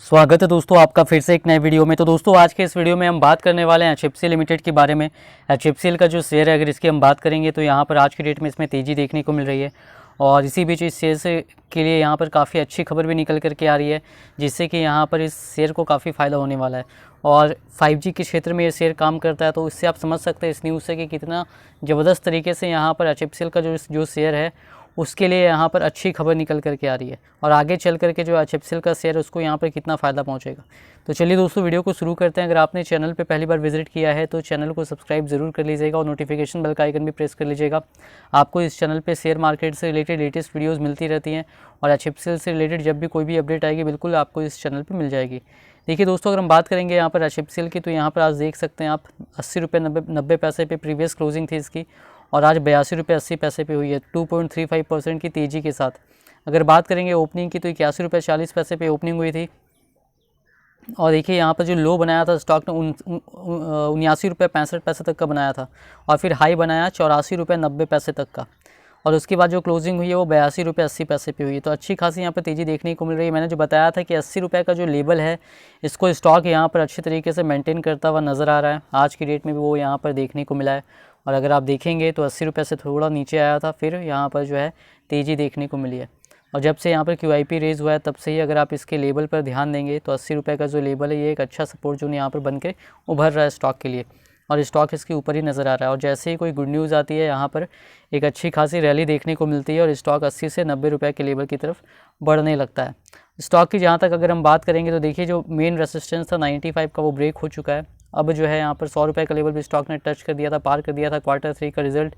स्वागत है दोस्तों आपका फिर से एक नए वीडियो में। तो दोस्तों आज के इस वीडियो में हम बात करने वाले हैं एचएफसीएल लिमिटेड के बारे में। एचएफसीएल का जो शेयर है अगर इसकी हम बात करेंगे तो यहाँ पर आज की डेट में इसमें तेज़ी देखने को मिल रही है और इसी बीच इस शेयर से के लिए यहाँ पर काफ़ी अच्छी खबर भी निकल करके आ रही है, जिससे कि यहाँ पर इस शेयर को काफ़ी फ़ायदा होने वाला है। और 5G के क्षेत्र में ये शेयर काम करता है, तो इससे आप समझ सकते हैं इस न्यूज़ से कि कितना ज़बरदस्त तरीके से यहाँ पर एचएफसीएल का जो शेयर है उसके लिए यहाँ पर अच्छी खबर निकल करके आ रही है और आगे चल करके जो एचएफसीएल का शेयर है उसको यहाँ पर कितना फ़ायदा पहुँचेगा। तो चलिए दोस्तों वीडियो को शुरू करते हैं। अगर आपने चैनल पे पहली बार विजिट किया है तो चैनल को सब्सक्राइब ज़रूर कर लीजिएगा और नोटिफिकेशन बेल का आइकन भी प्रेस कर लीजिएगा। आपको इस चैनल पे शेयर मार्केट से रिलेटेड लेटेस्ट वीडियोज़ मिलती रहती हैं और एचएफसीएल से रिलेटेड जब भी कोई भी अपडेट आएगी बिल्कुल आपको इस चैनल पर मिल जाएगी। देखिए दोस्तों, अगर हम बात करेंगे यहाँ पर एचएफसीएल की, तो यहाँ पर आज देख सकते हैं आप 80 रुपये 90 पैसे पे प्रीवियस क्लोजिंग थी इसकी और आज 82 रुपये 80 पैसे पे हुई है 2.35% की तेज़ी के साथ। अगर बात करेंगे ओपनिंग की तो 81 रुपये 40 पैसे पे ओपनिंग हुई थी और देखिए यहाँ पर जो लो बनाया था स्टॉक ने 79 रुपये 65 पैसे तक का बनाया था और फिर हाई बनाया 84 रुपये 90 पैसे तक का और उसके बाद जो क्लोजिंग हुई है वो 82 रुपये 80 पैसे पे हुई है। तो अच्छी खासी यहाँ पर तेज़ी देखने को मिल रही है। मैंने जो बताया था कि 80 रुपये का जो लेवल है इसको स्टॉक यहाँ पर अच्छे तरीके से मेंटेन करता हुआ नज़र आ रहा है। आज की डेट में भी वो यहाँ पर देखने को मिला है और अगर आप देखेंगे तो 80 रुपये से थोड़ा नीचे आया था, फिर यहाँ पर जो है तेज़ी देखने को मिली है और जब से यहाँ पर QIP रेज़ हुआ है तब से ही अगर आप इसके लेवल पर ध्यान देंगे तो 80 रुपये का जो लेवल है ये एक अच्छा सपोर्ट जोन यहाँ पर बन के उभर रहा है स्टॉक के लिए और स्टॉक इसके ऊपर ही नज़र आ रहा है। और जैसे ही कोई गुड न्यूज़ आती है यहाँ पर एक अच्छी खासी रैली देखने को मिलती है और स्टॉक 80 से 90 रुपये के लेवल की तरफ बढ़ने लगता है। स्टॉक की जहाँ तक अगर हम बात करेंगे तो देखिए जो मेन रेसिस्टेंस था 95 का वो ब्रेक हो चुका है। अब जो है यहाँ पर 100 रुपये का लेवल भी स्टॉक ने टच कर दिया था, पार कर दिया था। Q3 का रिजल्ट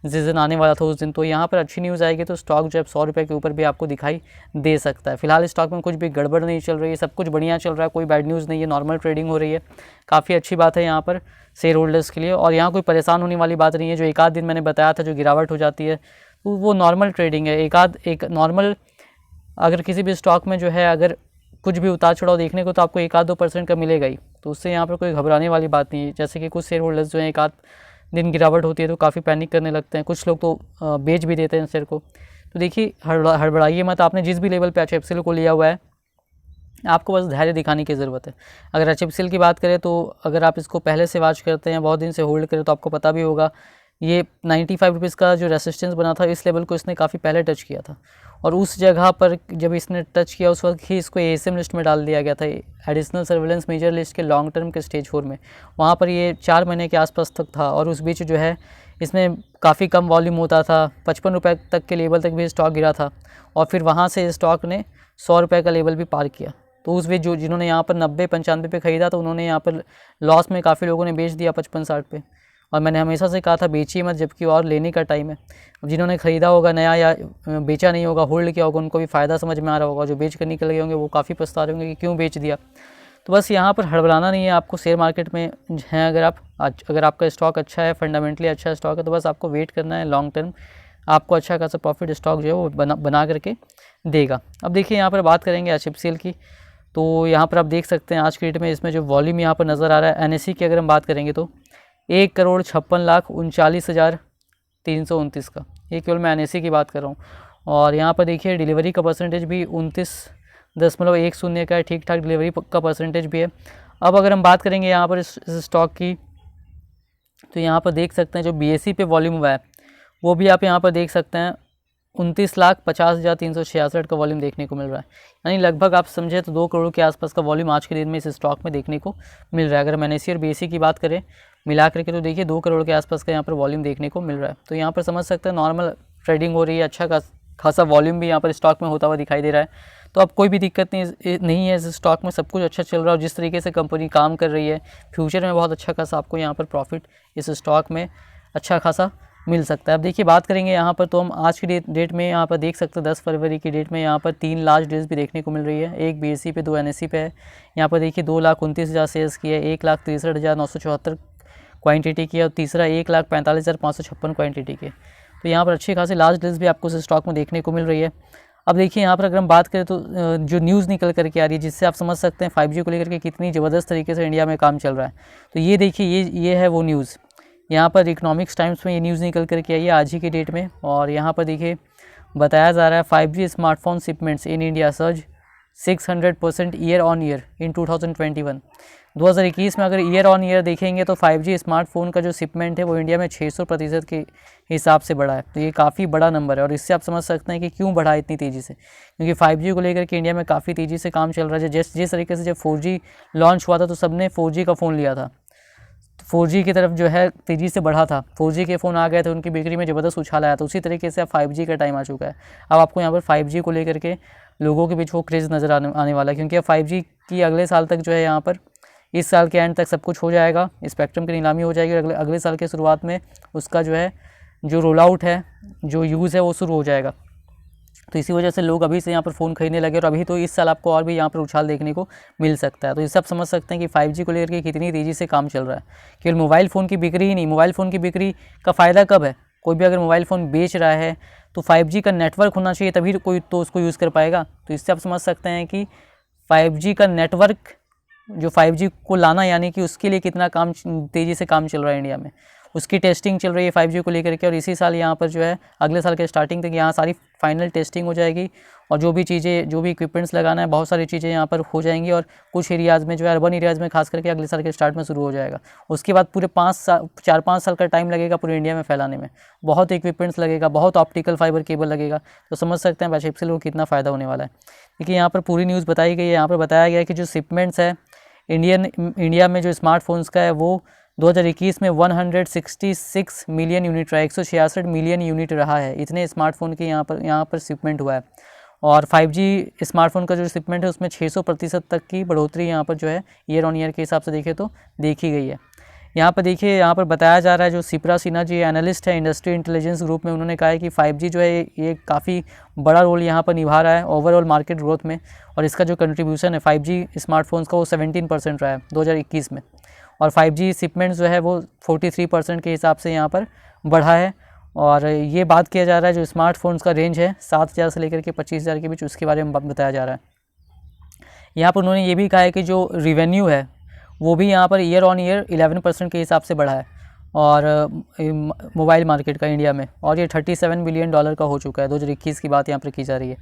जिस दिन आने वाला था उस दिन, तो यहाँ पर अच्छी न्यूज़ आएगी तो स्टॉक जब 100 रुपये के ऊपर भी आपको दिखाई दे सकता है। फिलहाल स्टॉक में कुछ भी गड़बड़ नहीं चल रही है, सब कुछ बढ़िया चल रहा है, कोई बैड न्यूज़ नहीं है, नॉर्मल ट्रेडिंग हो रही है। काफ़ी अच्छी बात है यहाँ पर शेयर होल्डर्स के लिए और यहाँ कोई परेशान होने वाली बात नहीं है। जो एक आध दिन मैंने बताया था जो गिरावट हो जाती है तो वो नॉर्मल ट्रेडिंग है। एक नॉर्मल अगर किसी भी स्टॉक में जो है अगर कुछ भी उतार चढ़ाव देखने को तो आपको 1-2% का मिलेगा ही, तो उससे यहाँ पर कोई घबराने वाली बात नहीं है। जैसे कि कुछ शेयर होल्डर्स जो हैं एक आध दिन गिरावट होती है तो काफ़ी पैनिक करने लगते हैं, कुछ लोग तो बेच भी देते हैं शेयर को। तो देखिए हड़बड़ाइए मत। आपने जिस भी लेवल पे एचएफसीएल को लिया हुआ है आपको बस धैर्य दिखाने की ज़रूरत है। अगर एचएफसीएल की बात करें तो अगर आप इसको पहले से वॉच करते हैं, बहुत दिन से होल्ड करें, तो आपको पता भी होगा ये 95 रुपीज़ का जो रेसिस्टेंस बना था इस लेवल को इसने काफ़ी पहले टच किया था और उस जगह पर जब इसने टच किया उस वक्त ही इसको ASM लिस्ट में डाल दिया गया था, एडिशनल सर्वेलेंस मेजर लिस्ट के लॉन्ग टर्म के स्टेज 4 में। वहाँ पर ये 4 महीने के आसपास तक था और उस बीच जो है इसमें काफ़ी कम वॉल्यूम होता था, 55 रुपये तक के लेवल तक भी स्टॉक गिरा था और फिर वहाँ से स्टॉक ने 100 रुपये का लेवल भी पार किया। तो उस बीच जिन्होंने यहाँ पर 90-95 पे ख़रीदा तो उन्होंने यहाँ पर लॉस में काफ़ी लोगों ने बेच दिया 55-60 पे और मैंने हमेशा से कहा था बेचिए मत, जबकि और लेने का टाइम है। अब जिन्होंने ख़रीदा होगा नया या बेचा नहीं होगा, होल्ड किया होगा, उनको भी फ़ायदा समझ में आ रहा होगा। जो बेच कर निकल गए होंगे वो काफ़ी पछता रहे होंगे कि क्यों बेच दिया। तो बस यहाँ पर हड़बड़ाना नहीं है आपको। शेयर मार्केट में हैं अगर आपका स्टॉक अच्छा है, फंडामेंटली अच्छा स्टॉक है, तो बस आपको वेट करना है। लॉन्ग टर्म आपको अच्छा खासा प्रॉफिट स्टॉक जो है वो बना करके देगा। अब देखिए यहाँ पर बात करेंगे एचएफसीएल की, तो यहाँ पर आप देख सकते हैं आज की डेट में इसमें जो वॉल्यूम यहाँ पर नज़र आ रहा है NSE की अगर हम बात करेंगे तो 1,56,39,329 का, ये केवल मैं NSE की बात कर रहा हूँ। और यहाँ पर देखिए डिलीवरी का परसेंटेज भी 29.10 का है, ठीक ठाक डिलीवरी का परसेंटेज भी है। अब अगर हम बात करेंगे यहाँ पर इस स्टॉक की, तो यहाँ पर देख सकते हैं जो BSE पे वॉल्यूम हुआ है वो भी आप यहाँ पर देख सकते हैं 29,50,366 का वॉल्यूम देखने को मिल रहा है। यानी लगभग आप समझे तो 2 करोड़ के आसपास का वॉल्यूम आज के दिन में इस स्टॉक में देखने को मिल रहा है। अगर हम NSE और BSE की बात करें मिला करके तो देखिए 2 करोड़ के आसपास का यहाँ पर वॉल्यूम देखने को मिल रहा है। तो यहाँ पर समझ सकते हैं नॉर्मल ट्रेडिंग हो रही है, अच्छा खासा वॉल्यूम भी यहाँ पर स्टॉक में होता हुआ दिखाई दे रहा है। तो अब कोई भी दिक्कत नहीं है इस स्टॉक में, सब कुछ अच्छा चल रहा है और जिस तरीके से कंपनी काम कर रही है फ्यूचर में बहुत अच्छा खासा आपको यहाँ पर प्रॉफिट इस स्टॉक में अच्छा खासा मिल सकता है। अब देखिए बात करेंगे यहाँ पर तो हम आज की डेट में यहाँ पर देख सकते हैं 10 फरवरी की डेट में यहाँ पर 3 लार्ज डील्स भी देखने को मिल रही है। एक BSE पे, 2 NSE पे है। यहाँ पर देखिए 2,29,000 शेयर्स की है, 1,63,974 क्वांटिटी की है और तीसरा 1,45,556 क्वांटिटी की। तो यहाँ पर अच्छी खासी लार्ज डील्स भी आपको इस स्टॉक में देखने को मिल रही है। अब देखिए यहाँ पर अगर हम बात करें तो जो न्यूज़ निकल करके आ रही है जिससे आप समझ सकते हैं 5G को लेकर के कितनी ज़बरदस्त तरीके से इंडिया में काम चल रहा है। तो ये देखिए ये है वो न्यूज़। यहाँ पर इकोनॉमिक्स टाइम्स में ये न्यूज़ निकल करके आई है आज ही की डेट में और यहाँ पर देखिए बताया जा रहा है 5G smartphone shipments in India surge 600% year on year in 2021। 2021 में अगर ईयर ऑन ईयर देखेंगे तो 5G स्मार्टफोन का जो शिपमेंट है वो इंडिया में 600% के हिसाब से बढ़ा है। तो ये काफ़ी बड़ा नंबर है और इससे आप समझ सकते हैं कि क्यों बढ़ा इतनी तेज़ी से, क्योंकि 5G को लेकर के इंडिया में काफ़ी तेज़ी से काम चल रहा है। जिस तरीके से जब 4G लॉन्च हुआ था तो सबने 4G का फ़ोन लिया था, 4G की तरफ जो है तेज़ी से बढ़ा था, 4G के फ़ोन आ गए थे, उनकी बिक्री में ज़बरदस्त उछाल आया था। उसी तरीके से अब 5G का टाइम आ चुका है। अब आपको यहाँ पर 5G को लेकर के लोगों के बीच वो क्रेज़ नज़र आने वाला है, क्योंकि अब 5G की अगले साल तक जो है यहाँ पर इस साल के एंड तक सब कुछ हो जाएगा, स्पेक्ट्रम की नीलामी हो जाएगी और अगले साल के शुरुआत में उसका जो है जो रोल आउट है, जो यूज़ है वो शुरू हो जाएगा। तो इसी वजह से लोग अभी से यहाँ पर फ़ोन खरीदने लगे और अभी तो इस साल आपको और भी यहाँ पर उछाल देखने को मिल सकता है। तो इससे आप समझ सकते हैं कि 5G को लेकर के कितनी तेज़ी से काम चल रहा है। केवल मोबाइल फ़ोन की बिक्री ही नहीं, मोबाइल फ़ोन की बिक्री का फ़ायदा कब है, कोई भी अगर मोबाइल फ़ोन बेच रहा है तो 5G का नेटवर्क होना चाहिए, तभी कोई तो उसको यूज़ कर पाएगा। तो इससे आप समझ सकते हैं कि 5G का नेटवर्क, जो 5G को लाना, यानी कि उसके लिए कितना काम तेज़ी से काम चल रहा है इंडिया में, उसकी टेस्टिंग चल रही है 5G को लेकर के। और इसी साल यहाँ पर जो है अगले साल के स्टार्टिंग तक यहाँ सारी फाइनल टेस्टिंग हो जाएगी और जो भी चीज़ें, जो भी इक्विपमेंट्स लगाना है, बहुत सारी चीज़ें यहाँ पर हो जाएंगी और कुछ एरियाज़ में जो है अर्बन एरियाज़ में खास करके अगले साल के स्टार्ट में शुरू हो जाएगा। उसके बाद पूरे 4-5 साल का टाइम लगेगा पूरे इंडिया में फैलाने में, बहुत इक्विपमेंट्स लगेगा, बहुत ऑप्टिकल फाइबर केबल लगेगा। तो समझ सकते हैं HFCL को कितना फ़ायदा होने वाला है। देखिए यहाँ पर पूरी न्यूज़ बताई गई है। यहाँ पर बताया गया है कि जो शिपमेंट्स है इंडिया में जो स्मार्टफोन्स का है वो 2021 में 166 मिलियन यूनिट रहा है, 166 मिलियन यूनिट रहा है। इतने स्मार्टफोन के यहाँ पर शिपमेंट हुआ है। और 5G स्मार्टफोन का जो शिपमेंट है उसमें 600% तक की बढ़ोतरी यहाँ पर जो है ईयर ऑन ईयर के हिसाब से देखें तो देखी गई है। यहाँ पर देखिए, यहाँ पर बताया जा रहा है, जो सिप्रा सिन्हा जी एनालिस्ट है इंडस्ट्री इंटेलिजेंस ग्रुप में, उन्होंने कहा है कि 5G जो है ये काफ़ी बड़ा रोल यहाँ पर निभा रहा है ओवरऑल मार्केट ग्रोथ में। और इसका जो कंट्रीब्यूशन है 5G स्मार्टफोन्स का वो 17% रहा है 2021 में। और 5G शिपमेंट्स जो है वो 43% के हिसाब से यहाँ पर बढ़ा है। और ये बात किया जा रहा है जो स्मार्टफोन्स का रेंज है 7,000 से लेकर के 25,000 के बीच, उसके बारे में बताया जा रहा है। यहाँ पर उन्होंने ये भी कहा है कि जो रिवेन्यू है वो भी यहाँ पर ईयर ऑन ईयर 11% के हिसाब से बढ़ा है और मोबाइल मार्केट का इंडिया में, और ये $37 बिलियन का हो चुका है। 2021 की बात यहाँ पर की जा रही है।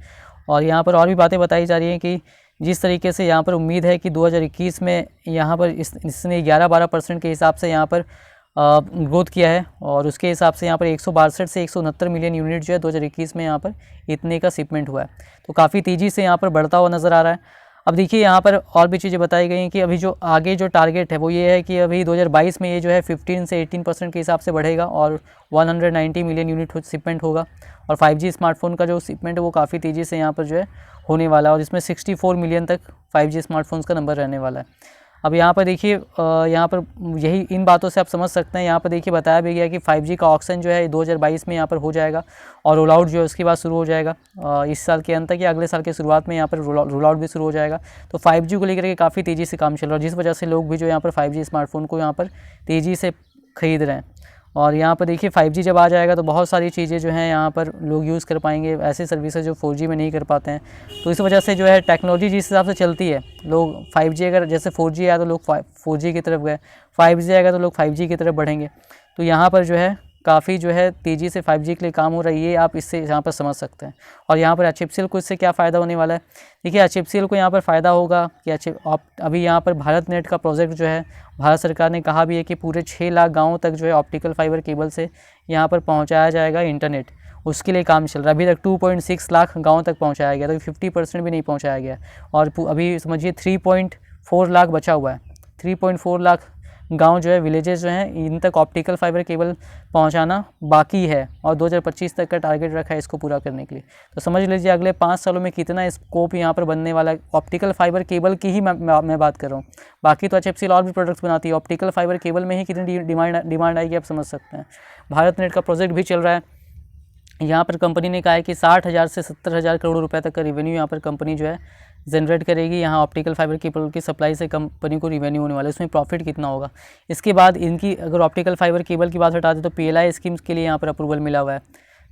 और यहाँ पर और भी बातें बताई जा रही हैं कि जिस तरीके से यहाँ पर उम्मीद है कि 2021 में यहाँ पर इसने 11-12% के हिसाब से यहाँ पर ग्रोथ किया है और उसके हिसाब से यहाँ पर 162 से 169 मिलियन यूनिट जो है 2021 में यहाँ पर इतने का शिपमेंट हुआ है। तो काफ़ी तेज़ी से यहाँ पर बढ़ता हुआ नज़र आ रहा है। अब देखिए यहाँ पर और भी चीज़ें बताई गई हैं कि अभी जो आगे जो टारगेट है वो ये है कि अभी 2022 में ये जो है 15 से 18% के हिसाब से बढ़ेगा और 190 मिलियन यूनिट शिपमेंट होगा। और 5G स्मार्टफोन का जो शिपमेंट है वो काफ़ी तेज़ी से यहाँ पर जो है होने वाला है और इसमें 64 मिलियन तक 5G स्मार्टफोन्स का नंबर रहने वाला है। अब यहाँ पर देखिए, यहाँ पर यही इन बातों से आप समझ सकते हैं। यहाँ पर देखिए बताया भी गया कि 5G का ऑक्शन जो है 2022 में यहाँ पर हो जाएगा और रोल आउट जो है उसके बाद शुरू हो जाएगा इस साल के अंत तक या अगले साल के शुरुआत में यहाँ पर रोल आउट भी शुरू हो जाएगा। तो 5G को लेकर के काफ़ी तेज़ी से काम चल रहा है, जिस वजह से लोग भी जो यहाँ पर 5G स्मार्टफोन को यहाँ पर तेज़ी से खरीद रहे हैं। और यहाँ पर देखिए 5G जब आ जाएगा तो बहुत सारी चीज़ें जो हैं यहाँ पर लोग यूज़ कर पाएंगे, ऐसे सर्विसेज जो 4G में नहीं कर पाते हैं। तो इस वजह से जो है टेक्नोलॉजी जिस हिसाब से चलती है, लोग 5G अगर जैसे 4G आया तो लोग 4G की तरफ गए, 5G आएगा तो लोग 5G की तरफ बढ़ेंगे। तो यहाँ पर जो है काफ़ी जो है तेज़ी से 5G के लिए काम हो रहा है, ये आप इससे यहाँ पर समझ सकते हैं। और यहाँ पर HFCL को इससे क्या फ़ायदा होने वाला है, देखिए HFCL को यहाँ पर फ़ायदा होगा कि अभी यहाँ पर भारत नेट का प्रोजेक्ट जो है भारत सरकार ने कहा भी है कि पूरे 6 लाख गाँवों तक जो है ऑप्टिकल फाइबर केबल से यहाँ पर पहुँचाया जाएगा इंटरनेट, उसके लिए काम चल रहा है। अभी तक 2.6 लाख गाँव तक पहुँचाया गया, तो 50% भी नहीं पहुँचाया गया और अभी समझिए 3.4 लाख बचा हुआ है। 3.4 लाख गांव जो है, विलेजेस जो हैं, इन तक ऑप्टिकल फाइबर केबल पहुंचाना बाकी है और 2025 तक का टारगेट रखा है इसको पूरा करने के लिए। तो समझ लीजिए अगले 5 सालों में कितना स्कोप यहाँ पर बनने वाला है। ऑप्टिकल फाइबर केबल की ही मैं बात कर रहा हूँ, बाकी तो HFCL और भी प्रोडक्ट्स बनाती है, ऑप्टिकल फाइबर केबल में ही कितनी डिमांड आएगी आप समझ सकते हैं। भारत नेट का प्रोजेक्ट भी चल रहा है। यहाँ पर कंपनी ने कहा है कि 60,000 से 70,000 करोड़ रुपए तक का रेवेन्यू यहाँ पर कंपनी जो है जनरेट करेगी। यहाँ ऑप्टिकल फाइबर केबल की सप्लाई से कंपनी को रेवेन्यू होने वाला है, उसमें प्रॉफिट कितना होगा। इसके बाद इनकी अगर ऑप्टिकल फाइबर केबल की बात हटा दें तो PLI स्कीम्स के लिए यहाँ पर अप्रूवल मिला हुआ है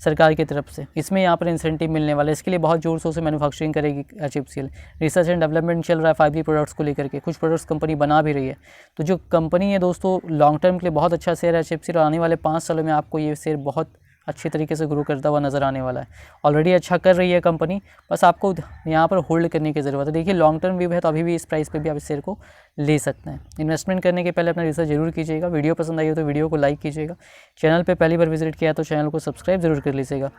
सरकार की तरफ से, इसमें यहाँ पर इंसेंटिव मिलने वाला है। इसके लिए बहुत जोर शोर से मैन्युफैक्चरिंग करेगी HFCL। रिसर्च एंड डेवलपमेंट चल रहा है 5G प्रोडक्ट्स को लेकर के, कुछ प्रोडक्ट्स कंपनी बना भी रही है। तो जो कंपनी है दोस्तों, लॉन्ग टर्म के लिए बहुत अच्छा शेयर है HFCL और आने वाले 5 सालों में आपको ये शेयर बहुत अच्छी तरीके से ग्रो करता हुआ नज़र आने वाला है। ऑलरेडी अच्छा कर रही है कंपनी, बस आपको यहाँ पर होल्ड करने की ज़रूरत है। देखिए लॉन्ग टर्म व्यू है तो अभी भी इस प्राइस पे भी आप इस शेयर को ले सकते हैं। इन्वेस्टमेंट करने के पहले अपना रिसर्च जरूर कीजिएगा। वीडियो पसंद आई हो तो वीडियो को लाइक कीजिएगा। चैनल पे पहली बार विजिट किया तो चैनल को सब्सक्राइब जरूर कर लीजिएगा।